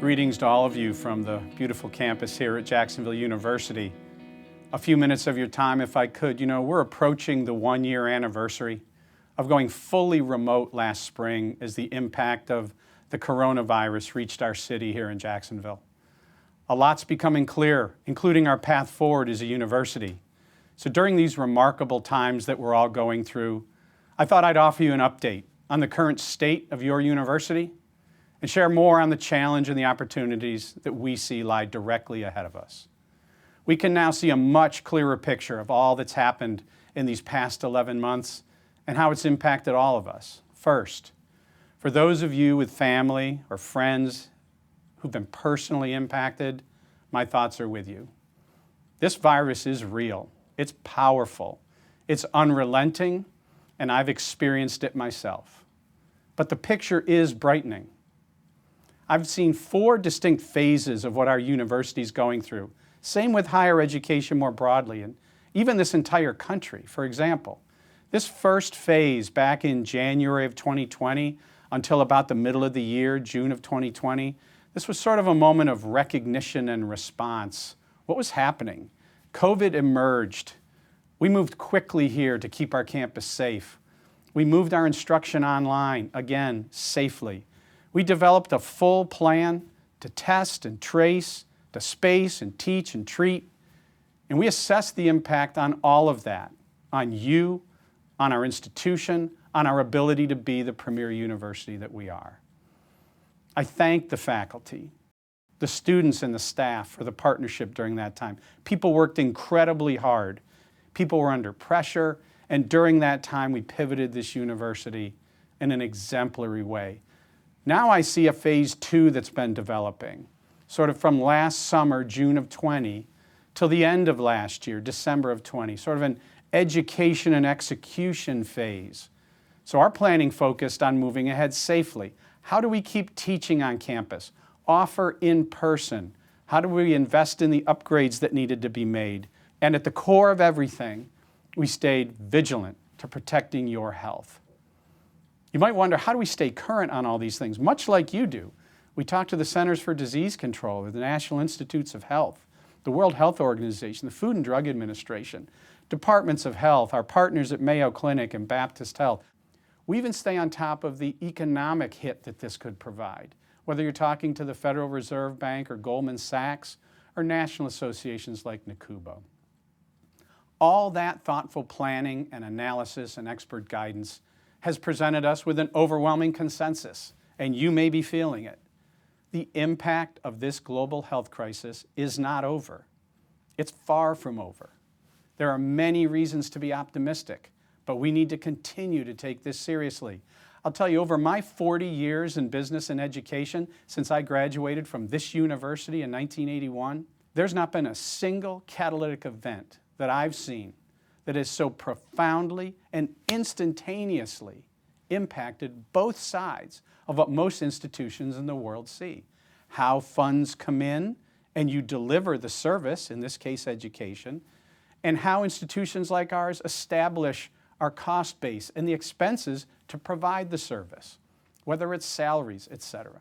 Greetings to all of you from the beautiful campus here at Jacksonville University. A few minutes of your time, if I could. We're approaching the one-year anniversary of going fully remote last spring as the impact of the coronavirus reached our city here in Jacksonville. A lot's becoming clear, including our path forward as a university. So during these remarkable times that we're all going through, I thought I'd offer you an update on the current state of your university and share more on the challenge and the opportunities that we see lie directly ahead of us. We can now see a much clearer picture of all that's happened in these past 11 months and how it's impacted all of us. First, for those of you with family or friends who've been personally impacted, my thoughts are with you. This virus is real, it's powerful, it's unrelenting, and I've experienced it myself. But the picture is brightening. I've seen 4 distinct phases of what our university is going through. Same with higher education more broadly, and even this entire country. For example, this first phase back in January of 2020 until about the middle of the year, June of 2020, this was sort of a moment of recognition and response. What was happening? COVID emerged. We moved quickly here to keep our campus safe. We moved our instruction online, again, safely. We developed a full plan to test and trace, to space and teach and treat. And we assessed the impact on all of that, on you, on our institution, on our ability to be the premier university that we are. I thank the faculty, the students and the staff for the partnership during that time. People worked incredibly hard. People were under pressure, and during that time we pivoted this university in an exemplary way. Now I see a phase 2 that's been developing, sort of from last summer, June of 20, till the end of last year, December of 20, sort of an education and execution phase. So our planning focused on moving ahead safely. How do we keep teaching on campus? Offer in person? How do we invest in the upgrades that needed to be made? And at the core of everything, we stayed vigilant to protecting your health. You might wonder, how do we stay current on all these things? Much like you do. We talk to the Centers for Disease Control, or the National Institutes of Health, the World Health Organization, the Food and Drug Administration, departments of health, our partners at Mayo Clinic and Baptist Health. We even stay on top of the economic hit that this could provide, whether you're talking to the Federal Reserve Bank or Goldman Sachs or national associations like NACUBO. All that thoughtful planning and analysis and expert guidance has presented us with an overwhelming consensus, and you may be feeling it. The impact of this global health crisis is not over. It's far from over. There are many reasons to be optimistic, but we need to continue to take this seriously. I'll tell you, over my 40 years in business and education, since I graduated from this university in 1981, there's not been a single catalytic event that I've seen that has so profoundly and instantaneously impacted both sides of what most institutions in the world see. How funds come in and you deliver the service, in this case education, and how institutions like ours establish our cost base and the expenses to provide the service, whether it's salaries, etc.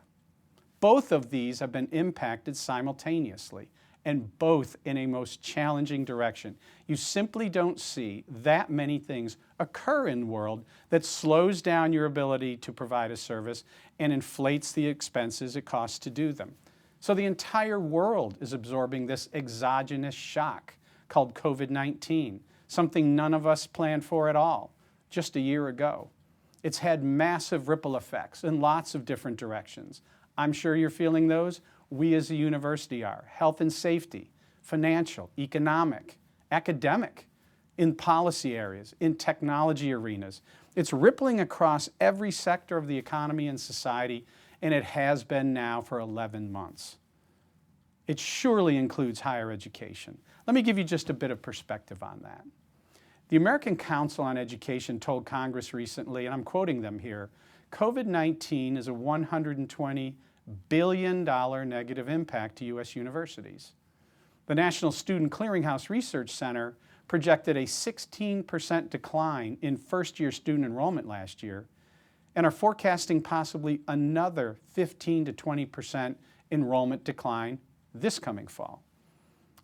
Both of these have been impacted simultaneously, and both in a most challenging direction. You simply don't see that many things occur in the world that slows down your ability to provide a service and inflates the expenses it costs to do them. So the entire world is absorbing this exogenous shock called COVID-19, something none of us planned for at all just a year ago. It's had massive ripple effects in lots of different directions. I'm sure you're feeling those. We as a university are. Health and safety, financial, economic, academic, in policy areas, in technology arenas. It's rippling across every sector of the economy and society, and it has been now for 11 months. It surely includes higher education. Let me give you just a bit of perspective on that. The American Council on Education told Congress recently, and I'm quoting them here, COVID-19 is a $120 billion negative impact to U.S. universities. The National Student Clearinghouse Research Center projected a 16% decline in first-year student enrollment last year and are forecasting possibly another 15 to 20% enrollment decline this coming fall.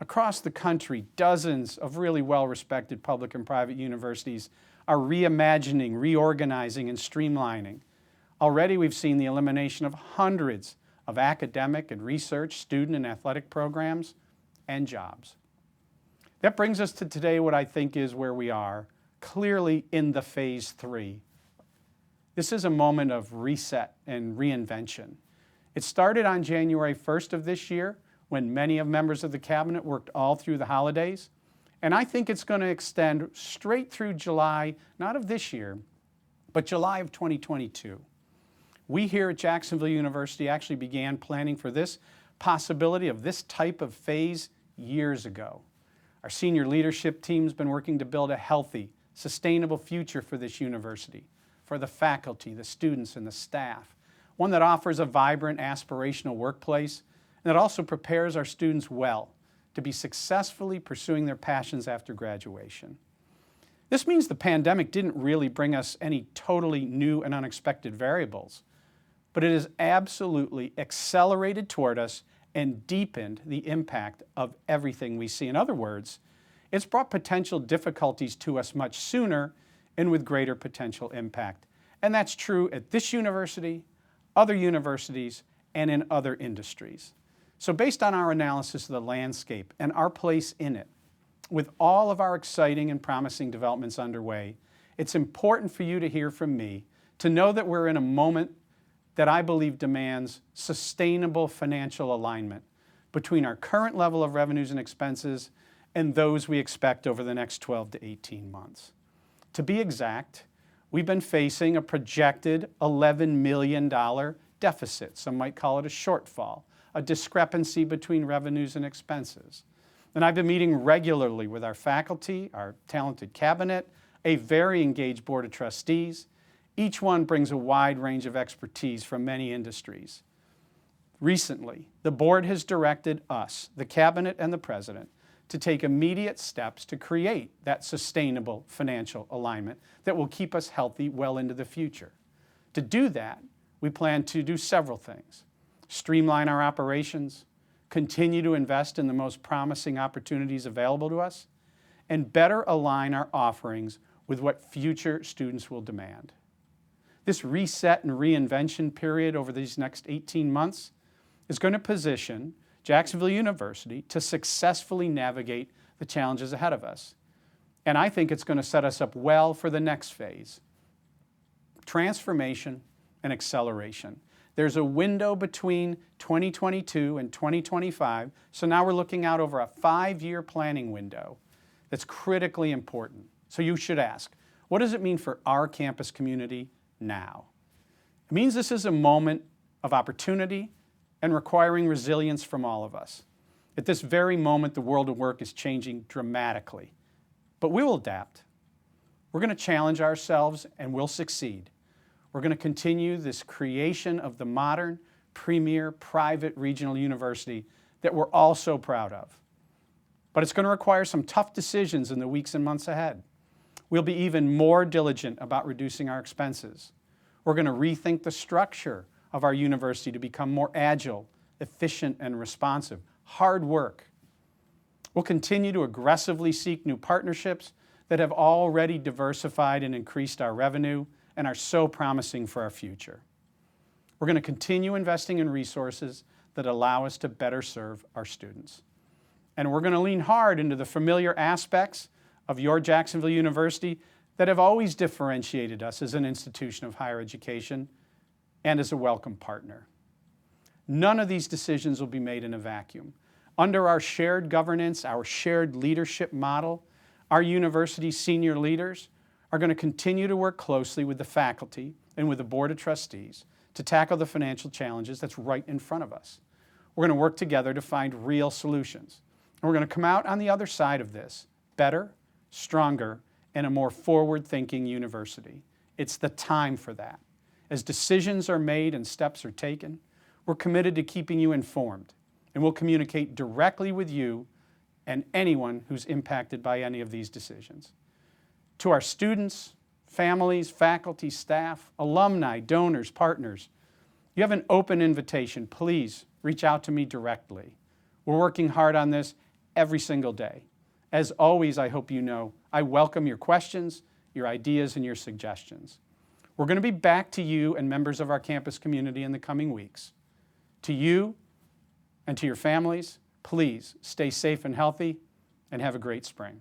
Across the country, dozens of really well-respected public and private universities are reimagining, reorganizing, and streamlining. Already we've seen the elimination of hundreds of academic and research, student and athletic programs, and jobs. That brings us to today, what I think is where we are, clearly in the phase 3. This is a moment of reset and reinvention. It started on January 1st of this year, when many of members of the cabinet worked all through the holidays. And I think it's going to extend straight through July, not of this year, but July of 2022. We here at Jacksonville University actually began planning for this possibility of this type of phase years ago. Our senior leadership team's been working to build a healthy, sustainable future for this university, for the faculty, the students, and the staff, one that offers a vibrant, aspirational workplace, and that also prepares our students well to be successfully pursuing their passions after graduation. This means the pandemic didn't really bring us any totally new and unexpected variables, but it has absolutely accelerated toward us and deepened the impact of everything we see. In other words, it's brought potential difficulties to us much sooner and with greater potential impact. And that's true at this university, other universities, and in other industries. So based on our analysis of the landscape and our place in it, with all of our exciting and promising developments underway, it's important for you to hear from me, to know that we're in a moment that I believe demands sustainable financial alignment between our current level of revenues and expenses and those we expect over the next 12 to 18 months. To be exact, we've been facing a projected $11 million deficit. Some might call it a shortfall, a discrepancy between revenues and expenses. And I've been meeting regularly with our faculty, our talented cabinet, a very engaged board of trustees. Each one brings a wide range of expertise from many industries. Recently, the board has directed us, the cabinet and the president, to take immediate steps to create that sustainable financial alignment that will keep us healthy well into the future. To do that, we plan to do several things: streamline our operations, continue to invest in the most promising opportunities available to us, and better align our offerings with what future students will demand. This reset and reinvention period over these next 18 months is going to position Jacksonville University to successfully navigate the challenges ahead of us. And I think it's going to set us up well for the next phase: transformation and acceleration. There's a window between 2022 and 2025, so now we're looking out over a 5-year planning window that's critically important. So you should ask, what does it mean for our campus community now? It means this is a moment of opportunity and requiring resilience from all of us. At this very moment, the world of work is changing dramatically, but we will adapt. We're going to challenge ourselves and we'll succeed. We're going to continue this creation of the modern, premier, private regional university that we're all so proud of. But it's going to require some tough decisions in the weeks and months ahead. We'll be even more diligent about reducing our expenses. We're going to rethink the structure of our university to become more agile, efficient, and responsive. Hard work. We'll continue to aggressively seek new partnerships that have already diversified and increased our revenue and are so promising for our future. We're going to continue investing in resources that allow us to better serve our students. And we're going to lean hard into the familiar aspects of your Jacksonville University that have always differentiated us as an institution of higher education and as a welcome partner. None of these decisions will be made in a vacuum. Under our shared governance, our shared leadership model, our university senior leaders are going to continue to work closely with the faculty and with the Board of Trustees to tackle the financial challenges that's right in front of us. We're going to work together to find real solutions. And we're going to come out on the other side of this better, stronger, and a more forward-thinking university. It's the time for that. As decisions are made and steps are taken, we're committed to keeping you informed, and we'll communicate directly with you and anyone who's impacted by any of these decisions. To our students, families, faculty, staff, alumni, donors, partners, you have an open invitation. Please reach out to me directly. We're working hard on this every single day. As always, I hope you know, I welcome your questions, your ideas, and your suggestions. We're going to be back to you and members of our campus community in the coming weeks. To you and to your families, please stay safe and healthy and have a great spring.